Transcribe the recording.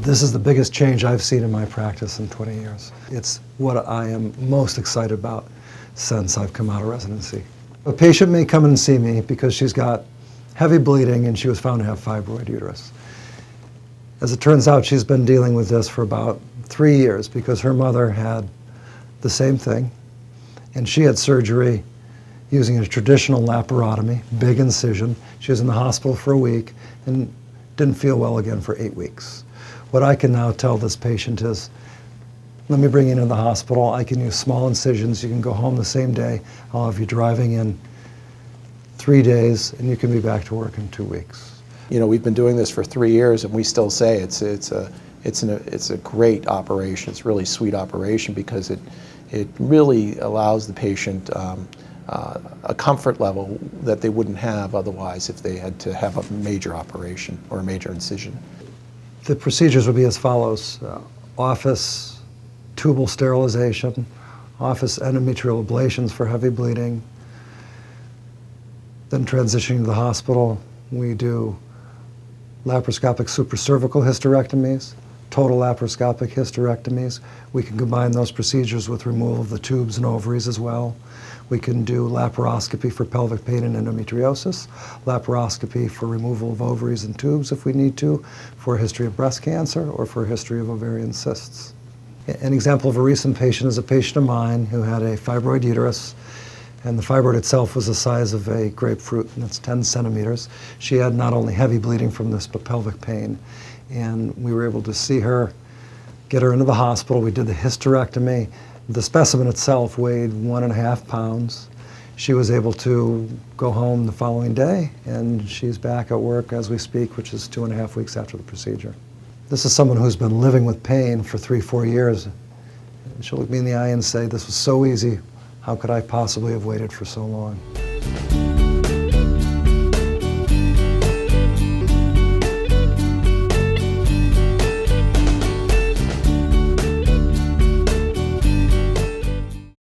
This is the biggest change I've seen in my practice in 20 years. It's what I am most excited about since I've come out of residency. A patient may come in and see me because she's got heavy bleeding and she was found to have fibroid uterus. As it turns out, she's been dealing with this for about 3 years because her mother had the same thing, and she had surgery using a traditional laparotomy, big incision. She was in the hospital for a week and didn't feel well again for 8 weeks. What I can now tell this patient is, let me bring you into the hospital. I can use small incisions. You can go home the same day. I'll have you driving in 3 days, and you can be back to work in 2 weeks. You know, we've been doing this for 3 years, and we still say it's a great operation. It's a really sweet operation because it really allows the patient a comfort level that they wouldn't have otherwise if they had to have a major operation or a major incision. The procedures would be as follows. Office tubal sterilization, office endometrial ablations for heavy bleeding, then transitioning to the hospital. We do laparoscopic supracervical hysterectomies, total laparoscopic hysterectomies. We can combine those procedures with removal of the tubes and ovaries as well. We can do laparoscopy for pelvic pain and endometriosis, laparoscopy for removal of ovaries and tubes if we need to, for a history of breast cancer or for a history of ovarian cysts. An example of a recent patient is a patient of mine who had a fibroid uterus, and the fibroid itself was the size of a grapefruit, and it's 10 centimeters. She had not only heavy bleeding from this, but pelvic pain. And we were able to see her, get her into the hospital. We did the hysterectomy. The specimen itself weighed 1.5 pounds. She was able to go home the following day, and she's back at work as we speak, which is 2.5 weeks after the procedure. This is someone who's been living with pain for 3-4 years. She'll look me in the eye and say, "This was so easy. How could I possibly have waited for so long?"